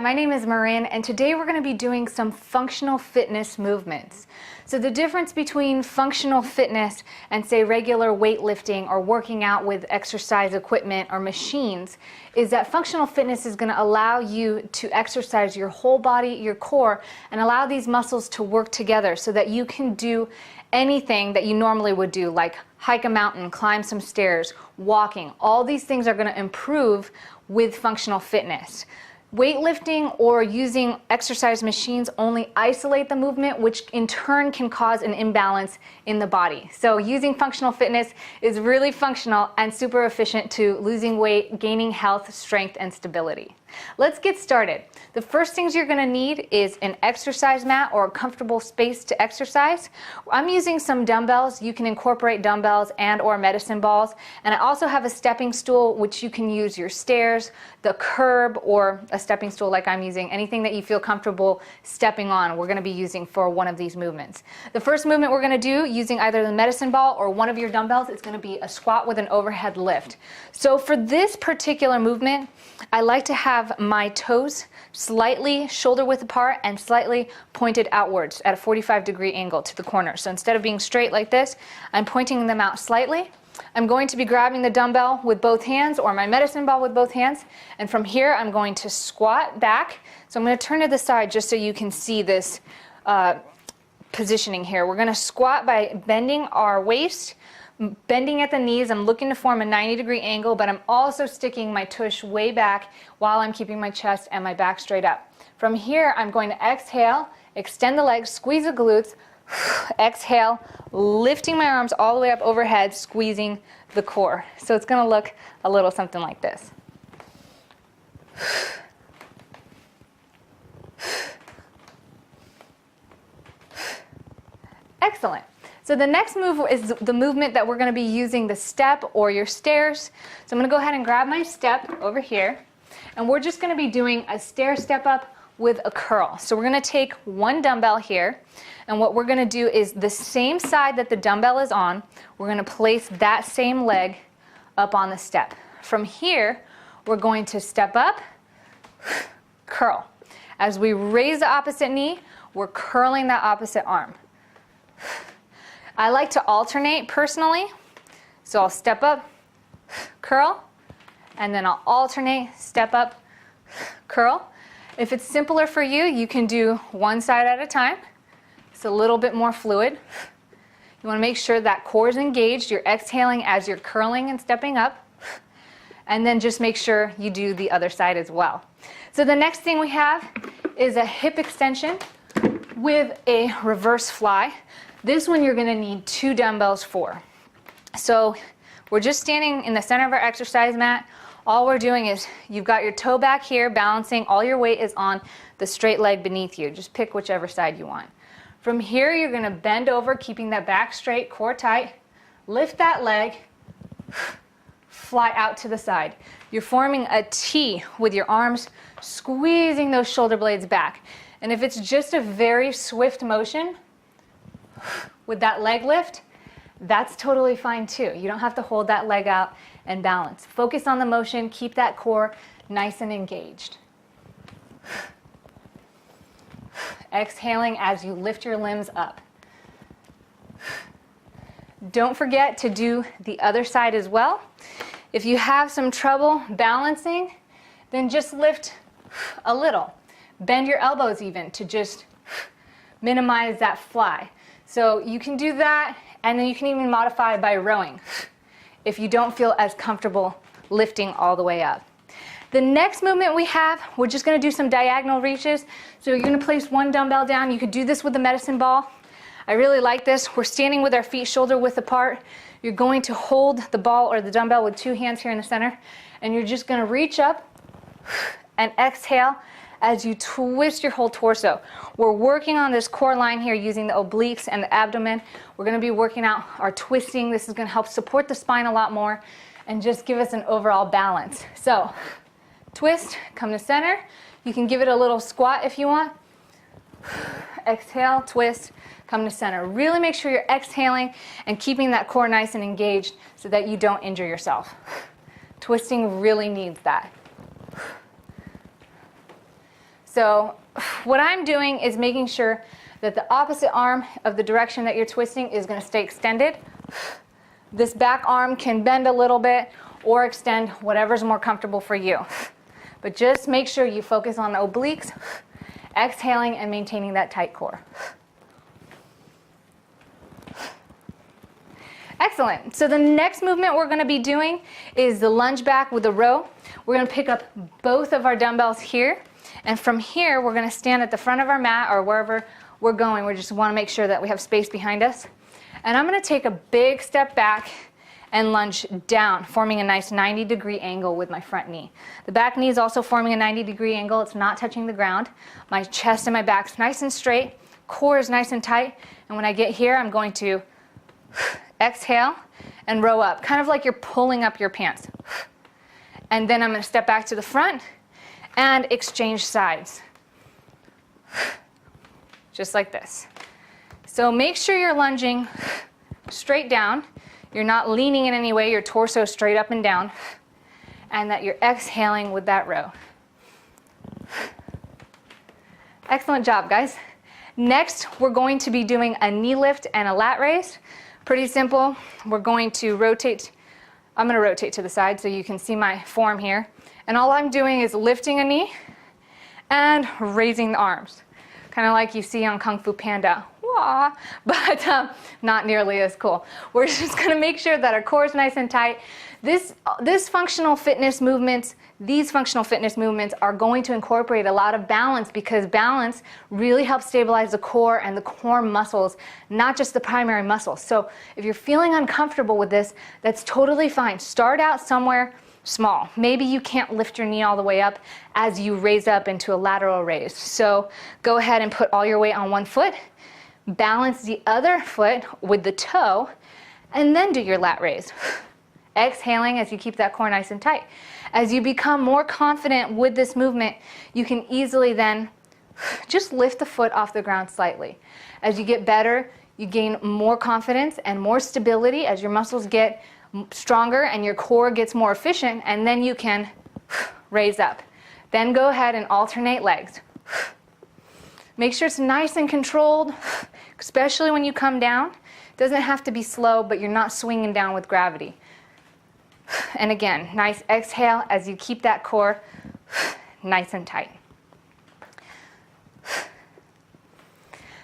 my name is Marin, and today we're going to be doing some functional fitness movements. So the difference between functional fitness and say regular weightlifting or working out with exercise equipment or machines is that functional fitness is going to allow you to exercise your whole body, your core, and allow these muscles to work together so that you can do anything that you normally would do, like hike a mountain, climb some stairs, walking. All these things are going to improve with functional fitness. Weightlifting or using exercise machines only isolate the movement, which in turn can cause an imbalance in the body. So using functional fitness is really functional and super efficient to losing weight, gaining health, strength, and stability. Let's get started. The first things you're going to need is an exercise mat or a comfortable space to exercise. I'm using some dumbbells. You can incorporate dumbbells and or medicine balls. And I also have a stepping stool, which you can use your stairs, the curb, or a stepping stool like I'm using. Anything that you feel comfortable stepping on, we're going to be using for one of these movements. The first movement we're going to do using either the medicine ball or one of your dumbbells, it's going to be a squat with an overhead lift. So for this particular movement, I like to have my toes slightly shoulder width apart and slightly pointed outwards at a 45-degree angle to the corner. So instead of being straight like this, I'm pointing them out slightly. I'm going to be grabbing the dumbbell with both hands or my medicine ball with both hands. And from here, I'm going to squat back. So I'm going to turn to the side just so you can see this positioning here. We're going to squat by bending our waist, bending at the knees. I'm looking to form a 90-degree angle, but I'm also sticking my tush way back while I'm keeping my chest and my back straight up. From here, I'm going to exhale, extend the legs, squeeze the glutes, exhale, lifting my arms all the way up overhead, squeezing the core. So it's going to look a little something like this. Excellent. So the next move is the movement that we're going to be using, the step or your stairs. So I'm going to go ahead and grab my step over here, and we're just going to be doing a stair step up with a curl. So we're going to take one dumbbell here, and what we're going to do is the same side that the dumbbell is on, we're going to place that same leg up on the step. From here, we're going to step up, curl. As we raise the opposite knee, we're curling that opposite arm. I like to alternate personally, so I'll step up, curl, and then I'll alternate, step up, curl. If it's simpler for you, you can do one side at a time. It's a little bit more fluid. You want to make sure that core is engaged. You're exhaling as you're curling and stepping up, and then just make sure you do the other side as well. So the next thing we have is a hip extension with a reverse fly. This one you're going to need 2 dumbbells for. So we're just standing in the center of our exercise mat. All we're doing is you've got your toe back here balancing. All your weight is on the straight leg beneath you. Just pick whichever side you want. From here, you're going to bend over, keeping that back straight, core tight. Lift that leg, fly out to the side. You're forming a T with your arms, squeezing those shoulder blades back. And if it's just a very swift motion, with that leg lift, that's totally fine too. You don't have to hold that leg out and balance. Focus on the motion, keep that core nice and engaged. Exhaling as you lift your limbs up. Don't forget to do the other side as well. If you have some trouble balancing, then just lift a little. Bend your elbows even to just minimize that fly. So you can do that, and then you can even modify by rowing if you don't feel as comfortable lifting all the way up. The next movement we have, we're just going to do some diagonal reaches. So you're going to place one dumbbell down. You could do this with the medicine ball. I really like this. We're standing with our feet shoulder width apart. You're going to hold the ball or the dumbbell with 2 hands here in the center, and you're just going to reach up and exhale as you twist your whole torso. We're working on this core line here using the obliques and the abdomen. We're going to be working out our twisting. This is going to help support the spine a lot more and just give us an overall balance. So twist, come to center. You can give it a little squat if you want. Exhale, twist, come to center. Really make sure you're exhaling and keeping that core nice and engaged so that you don't injure yourself. Twisting really needs that. So what I'm doing is making sure that the opposite arm of the direction that you're twisting is going to stay extended. This back arm can bend a little bit or extend, whatever's more comfortable for you. But just make sure you focus on the obliques, exhaling and maintaining that tight core. Excellent. So the next movement we're going to be doing is the lunge back with the row. We're going to pick up both of our dumbbells here, and from here we're going to stand at the front of our mat or wherever we're going. We just want to make sure that we have space behind us. And I'm going to take a big step back and lunge down, forming a nice 90-degree angle with my front knee. The back knee is also forming a 90-degree angle. It's not touching the ground. My chest and my back's nice and straight. Core is nice and tight. And when I get here, I'm going to exhale and row up, kind of like you're pulling up your pants. And then I'm going to step back to the front and exchange sides. Just like this. So make sure you're lunging straight down. You're not leaning in any way, your torso straight up and down, and that you're exhaling with that row. Excellent job, guys. Next, we're going to be doing a knee lift and a lat raise. Pretty simple. We're going to rotate. I'm going to rotate to the side so you can see my form here. And all I'm doing is lifting a knee and raising the arms. Kind of like you see on Kung Fu Panda. Wah! But not nearly as cool. We're just going to make sure that our core is nice and tight. These functional fitness movements are going to incorporate a lot of balance, because balance really helps stabilize the core and the core muscles, not just the primary muscles. So if you're feeling uncomfortable with this, that's totally fine. Start out somewhere small. Maybe you can't lift your knee all the way up as you raise up into a lateral raise. So go ahead and put all your weight on one foot, balance the other foot with the toe, and then do your lat raise. Exhaling as you keep that core nice and tight. As you become more confident with this movement, you can easily then just lift the foot off the ground slightly. As you get better, you gain more confidence and more stability as your muscles get stronger and your core gets more efficient, and then you can raise up. Then go ahead and alternate legs. Make sure it's nice and controlled, especially when you come down. It doesn't have to be slow, but you're not swinging down with gravity. And again, nice exhale as you keep that core nice and tight.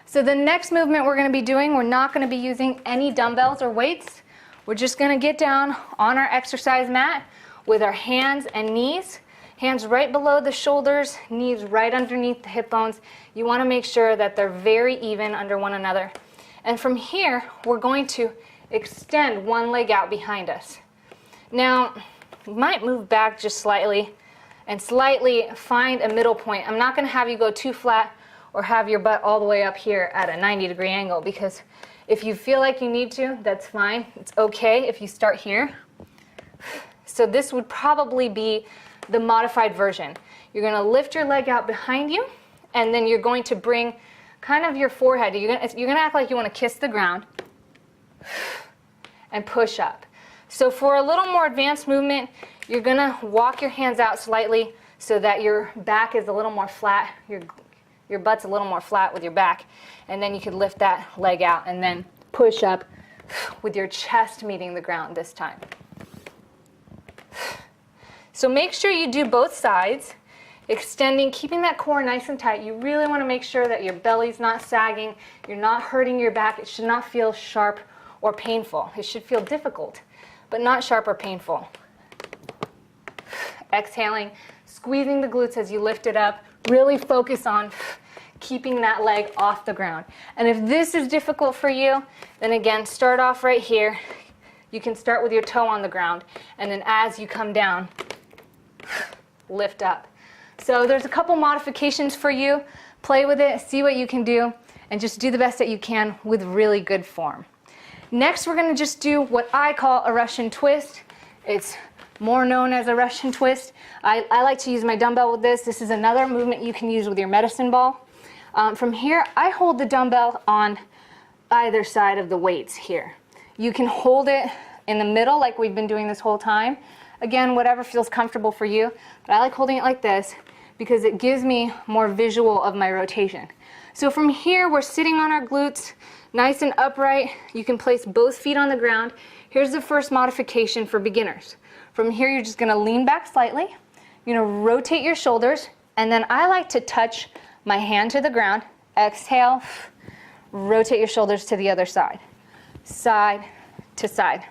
So the next movement we're going to be doing, we're not going to be using any dumbbells or weights. We're just going to get down on our exercise mat with our hands and knees. Hands right below the shoulders, knees right underneath the hip bones. You want to make sure that they're very even under one another. And from here, we're going to extend one leg out behind us. Now, you might move back just slightly and slightly find a middle point. I'm not going to have you go too flat or have your butt all the way up here at a 90-degree angle, because if you feel like you need to, that's fine. It's okay if you start here. So this would probably be the modified version. You're going to lift your leg out behind you, and then you're going to bring kind of your forehead. You're going to act like you want to kiss the ground and push up. So for a little more advanced movement, you're going to walk your hands out slightly so that your back is a little more flat, your butt's a little more flat with your back, and then you can lift that leg out and then push up with your chest meeting the ground this time. So make sure you do both sides, extending, keeping that core nice and tight. You really want to make sure that your belly's not sagging, you're not hurting your back. It should not feel sharp or painful. It should feel difficult, but not sharp or painful. Exhaling, squeezing the glutes as you lift it up. Really focus on keeping that leg off the ground. And if this is difficult for you, then again, start off right here. You can start with your toe on the ground, and then as you come down, lift up. So there's a couple modifications for you. Play with it, see what you can do, and just do the best that you can with really good form. Next, we're going to just do what I call a Russian twist. It's more known as a Russian twist. I like to use my dumbbell with this. This is another movement you can use with your medicine ball. From here, I hold the dumbbell on either side of the weights here. You can hold it in the middle like we've been doing this whole time. Again, whatever feels comfortable for you. But I like holding it like this, because it gives me more visual of my rotation. So from here, we're sitting on our glutes, nice and upright. You can place both feet on the ground. Here's the first modification for beginners. From here, you're just gonna lean back slightly. You're gonna rotate your shoulders, and then I like to touch my hand to the ground. Exhale, rotate your shoulders to the other side. Side to side.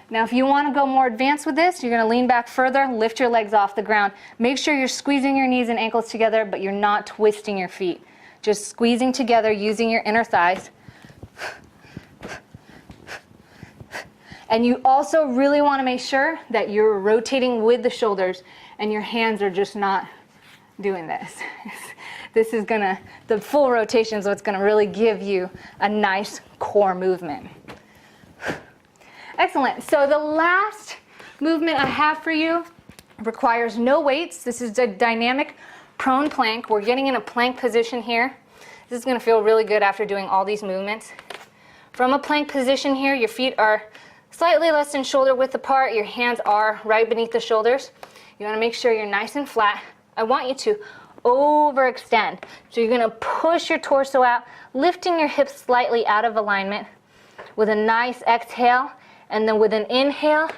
Now, if you want to go more advanced with this, you're going to lean back further, lift your legs off the ground. Make sure you're squeezing your knees and ankles together, but you're not twisting your feet. Just squeezing together using your inner thighs. And you also really want to make sure that you're rotating with the shoulders and your hands are just not doing this. This is gonna, the full rotation is what's gonna really give you a nice core movement. Excellent. So the last movement I have for you requires no weights. This is a dynamic prone plank. We're getting in a plank position here. This is going to feel really good after doing all these movements. From a plank position here, your feet are slightly less than shoulder width apart. Your hands are right beneath the shoulders. You want to make sure you're nice and flat. I want you to overextend. So you're going to push your torso out, lifting your hips slightly out of alignment with a nice exhale. And then with an inhale,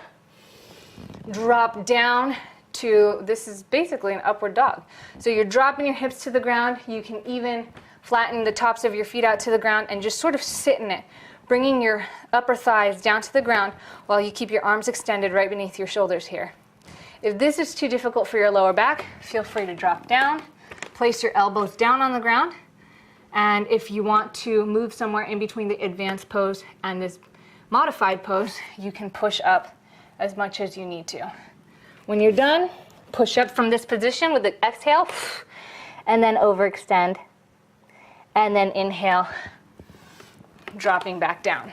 drop down to, this is basically an upward dog. So you're dropping your hips to the ground. You can even flatten the tops of your feet out to the ground and just sort of sit in it, bringing your upper thighs down to the ground while you keep your arms extended right beneath your shoulders here. If this is too difficult for your lower back, feel free to drop down, place your elbows down on the ground. And if you want to move somewhere in between the advanced pose and this modified pose, you can push up as much as you need to. When you're done, push up from this position with the exhale, and then overextend, and then inhale, dropping back down.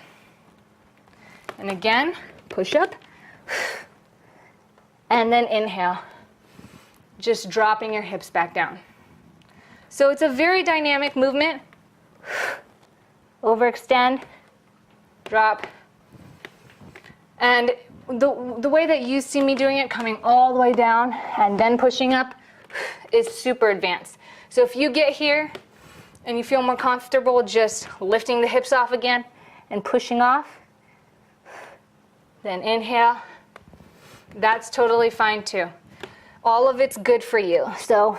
And again, push up, and then inhale, just dropping your hips back down. So it's a very dynamic movement. Overextend, drop. And the way that you see me doing it, coming all the way down and then pushing up, is super advanced. So if you get here and you feel more comfortable just lifting the hips off again and pushing off, then inhale. That's totally fine too. All of it's good for you. So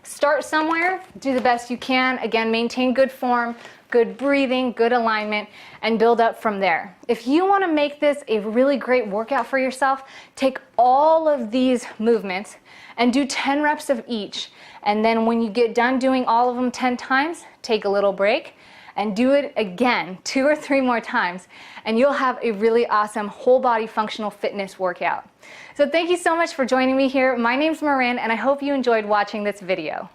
start somewhere, do the best you can. Again, maintain good form, good breathing, good alignment, and build up from there. If you want to make this a really great workout for yourself, take all of these movements and do 10 reps of each. And then when you get done doing all of them 10 times, take a little break and do it again 2 or 3 more times, and you'll have a really awesome whole body functional fitness workout. So thank you so much for joining me here. My name's Marin, and I hope you enjoyed watching this video.